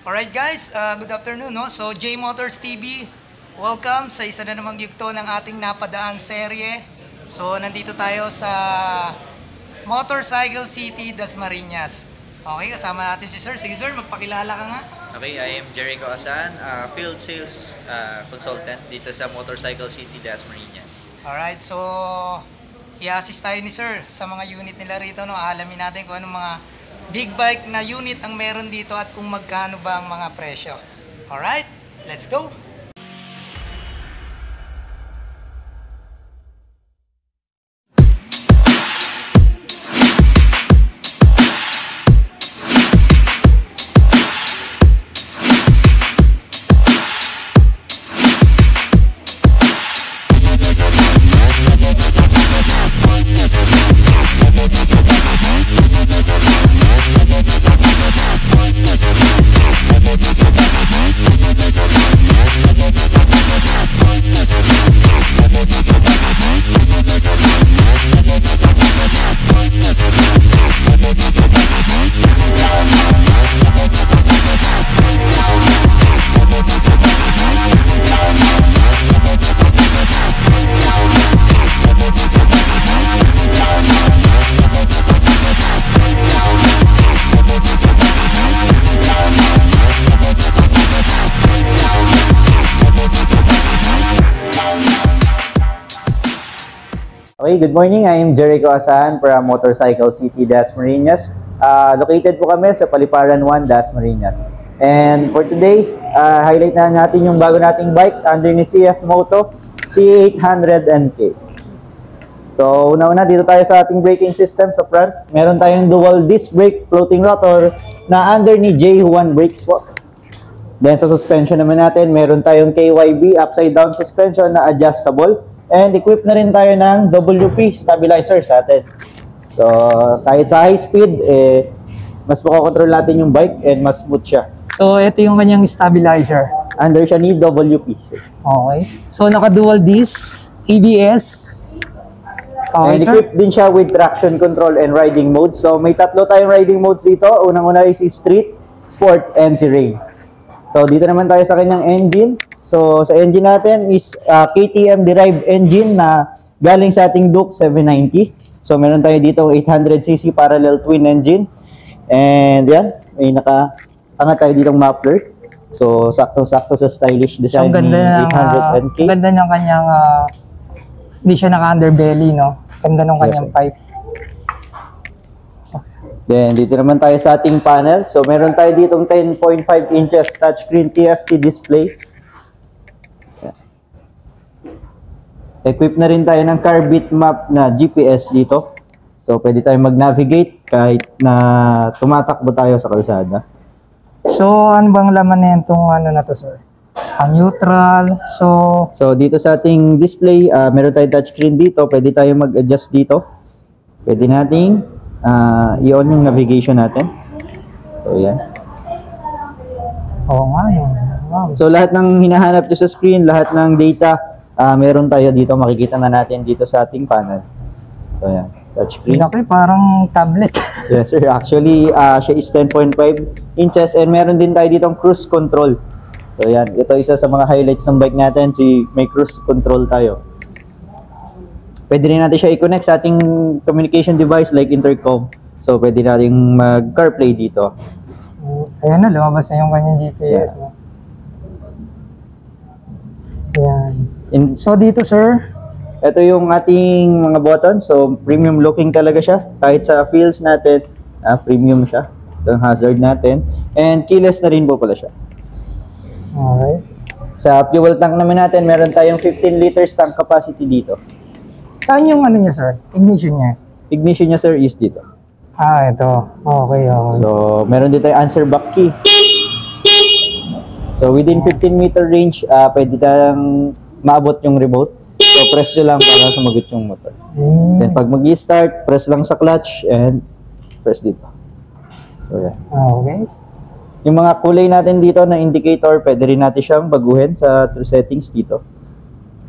Alright guys, good afternoon. No? So J Motors TV, welcome sa isa na namang yugto ng ating napadaan serye. So nandito tayo sa Motorcycle City, Dasmariñas. Okay, kasama natin si Sir. Sige Sir, magpakilala ka nga. Okay, I am Jericho Asan, Field Sales Consultant dito sa Motorcycle City, Dasmariñas. Alright, so i-assist tayo ni Sir sa mga unit nila rito. No? Alamin natin kung anong mga big bike na unit ang meron dito at kung magkano ba ang mga presyo. Alright, let's go! Okay, good morning. I am Jericho Asan from Motorcycle City, Dasmariñas. Located po kami sa Paliparan 1, Dasmariñas. And for today, highlight na natin yung bago nating bike under ni CF Moto, C800NK. So, una-una dito tayo sa ating braking system sa front. Meron tayong dual disc brake floating rotor na under ni J1 brakes po. Then sa suspension naman natin, meron tayong KYB upside down suspension na adjustable. And equipped na rin tayo ng WP stabilizer sa atin. So, kahit sa high speed, mas makokontrol natin yung bike and mas smooth siya. So, ito yung kanyang stabilizer. Under siya ni WP. Okay. So, naka-dual disc, ABS. Okay, and equipped din siya with traction control and riding mode. So, may tatlo tayong riding modes dito. Unang-una is si Street, Sport, and si Rain. So, dito naman tayo sa kanyang engine. So, sa engine natin is KTM derived engine na galing sa ating Duke 790. So, meron tayo dito 800cc parallel twin engine. And yan, may naka-angat tayo ditong muffler. So, sakto-sakto sa stylish design ni 800NK. Ang ganda ng kanyang, hindi siya naka-underbelly, no? Ganda ng kanyang pipe. Then, dito naman tayo sa ating panel. So, meron tayo ditong 10.5 inches touchscreen TFT display. Equipped na rin tayo ng car bitmap na GPS dito. So, pwede tayong mag-navigate kahit na tumatakbo tayo sa kalsada. So, ano bang laman na itong ano na to, sir? Ang neutral, So, dito sa ating display, meron tayong touchscreen dito. Pwede tayong mag-adjust dito. Pwede nating i-on yung navigation natin. So, yan. Oo nga yun. Wow. So, lahat ng hinahanap nyo sa screen, lahat ng data, meron tayo dito, makikita na natin dito sa ating panel. So, yan. Touchscreen. Laki, parang tablet. Yes, sir. Actually, siya is 10.5 inches and meron din tayo ditong cruise control. So, yan. Ito isa sa mga highlights ng bike natin, may cruise control tayo. Pwede rin natin siya i-connect sa ating communication device like intercom. So, pwede natin mag-CarPlay dito. Ayan na, lumabas na yung kanyang GPS. Yeah. Ayan. So dito sir, ito yung ating mga buttons. So premium looking talaga siya. Kahit sa feels natin, premium siya. Ito yung hazard natin. And keyless na rin po pala siya. okay. Sa fuel tank naman natin, meron tayong 15 liters tank capacity dito. Saan yung ano niya sir? Ignition niya? Ignition niya sir is dito. Ito. Okay, okay. So meron din tayong answer back key. So within 15 meter range, pwede tayong maabot yung remote. So press nyo lang para sumagot yung motor. Then pag mag-i-start, press lang sa clutch and press dito. So yan. Okay. Yung mga kulay natin dito na indicator, pwede rin natin siyang baguhin sa true settings dito.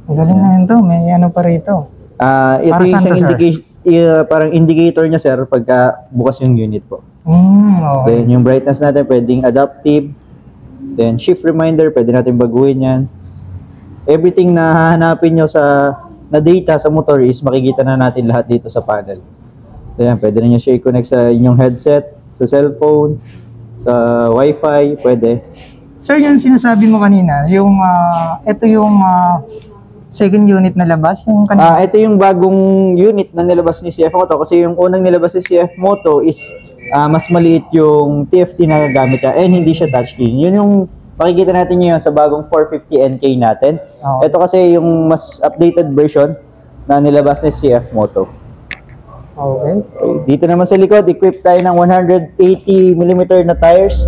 Ang galing na yun to. May ano pa rito. Ito Para yung saan to, isang parang indicator niya sir pagka bukas yung unit po. Okay. Then yung brightness natin pwedeng adaptive, Then shift reminder, pwede natin baguhin yan. Everything na hahanapin nyo na data sa motor is makikita na natin lahat dito sa panel. Then pwede na nyo siya i-connect sa inyong headset, sa cellphone, sa wifi, pwede. Sir, yung sinasabi mo kanina, yung ito yung second unit na labas, yung kanina. Ito yung bagong unit na nilabas ni CF Moto kasi yung unang nilabas ni CF Moto is mas maliit yung TFT na gamit niya and hindi siya touchscreen. Yun yung makikita natin ngayon sa bagong 450NK natin. Oh. Ito kasi yung mas updated version na nilabas ni CF Moto. Okay. Dito naman sa likod, equipped tayo ng 180mm na tires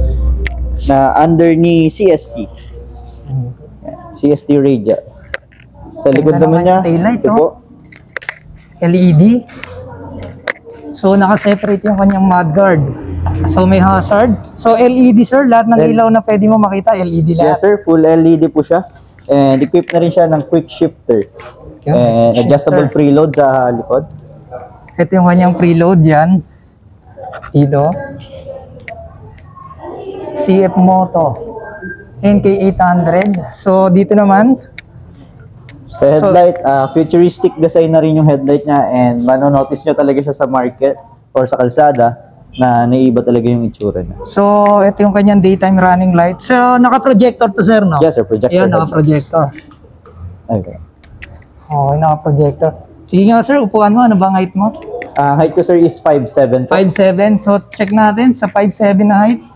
na under ni CST. CST Radial. Sa likod Ganda naman naman niya, yung taillight, ito po. LED. So, naka-separate yung kanyang mudguard. So, may hazard. So, LED, sir. Lahat ng ilaw na pwede mo makita, LED lahat. Yes sir, full LED po siya. And equipped na rin siya ng quick shifter. And adjustable preload sa likod. Ito yung kanyang preload yan. Dito. CF Moto. NK800. So, dito naman. Sa headlight, futuristic design na rin yung headlight niya. And manonotice nyo talaga siya sa market or sa kalsada na naiiba talaga yung itsura niya. So, ito yung kanyang daytime running light. So, naka-projector to, sir, no? Yes sir, projector. Ayan, naka-projector. Okay. Okay, naka-projector. Sige nga, sir, upuan mo. Ano bang height mo? Height ko sir is 5'7". 5'7". So, check natin sa 5'7 na height.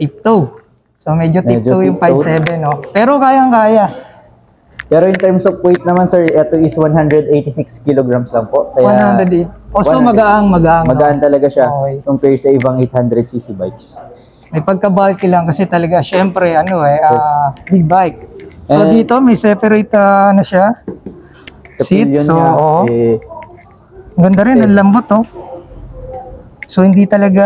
Tiptoe. So, medyo tiptoe yung 5'7", no? Pero kayang-kaya. Pero in terms of weight naman sir, ito is 186 kilograms lang po. Kaya 108. O, so magaang. magaan talaga siya Okay. compared sa ibang 800cc bikes. May pagka-bulky lang kasi talaga, syempre, big bike. So, And dito may separate na siya. Sa Seat. pillion So, niya, ganda rin, ang lambot, oh. So, hindi talaga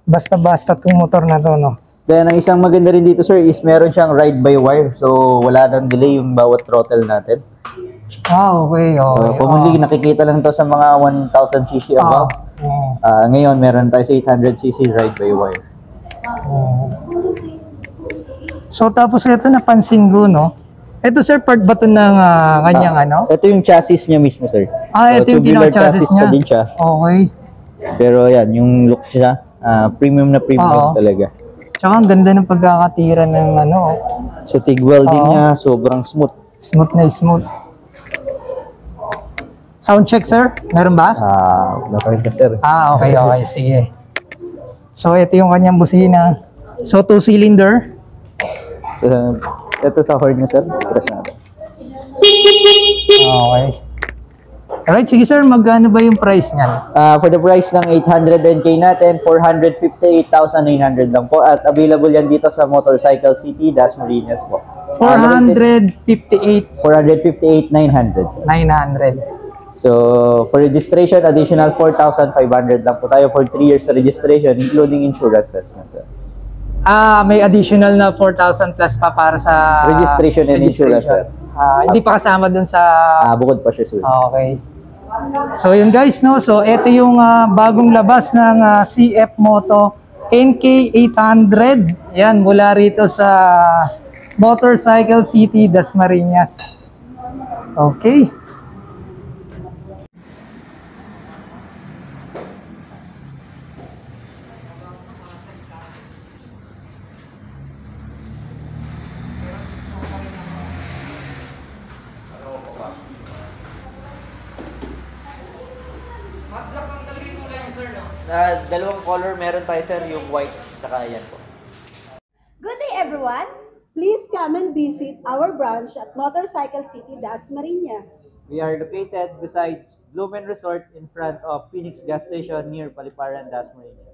basta-basta itong motor na to, no? Then, ang isang maganda rin dito, sir, is meron siyang ride-by-wire. So, wala nang delay yung bawat throttle natin. Okay. So, commonly, nakikita lang to sa mga 1,000cc above. Ngayon, meron tayo sa 800cc ride-by-wire. So, tapos ito napansin ko, no? Ito, sir, part ba ito ng kanyang ano? Ito yung chassis niya mismo, sir. Ito yung tubular pinaka-chassis pa niya. din siya. Okay. Pero yan, yung look siya, premium na premium Oo. talaga. Tsaka ang ganda ng pagkakatira ng ano. Sa TIG welding Oo. niya, sobrang smooth. Smooth na smooth. Sound check, sir? Meron ba? Wala pa rin ka, sir. Okay. Sige. So, ito yung kanyang busina. So, 2-cylinder. Ito sa horn niya, sir. Press natin. Okay. Alright, sige sir, magkano ba yung price niyan? For the price ng 810K natin, 458,900 lang po. At available yan dito sa Motorcycle City, Dasmariñas po. 458,900. 458,900. So, for registration, additional 4,500 lang po tayo for 3 years na registration, including insurances na, sir. May additional na 4,000 plus pa para sa Registration and insurance, sir. Hindi pa kasama dun sa... Bukod pa siya, sir. Okay. So yun guys, no? So ito yung bagong labas ng CF Moto NK800. Yan, mula rito sa Motorcycle City, Dasmariñas. Okay. Dalawang color meron tayo, sir, yung white tsaka yan po. Good day, everyone. Please come and visit our branch at Motorcycle City, Dasmariñas. We are located besides Blumen Resort in front of Phoenix Gas Station near Paliparan, Dasmariñas.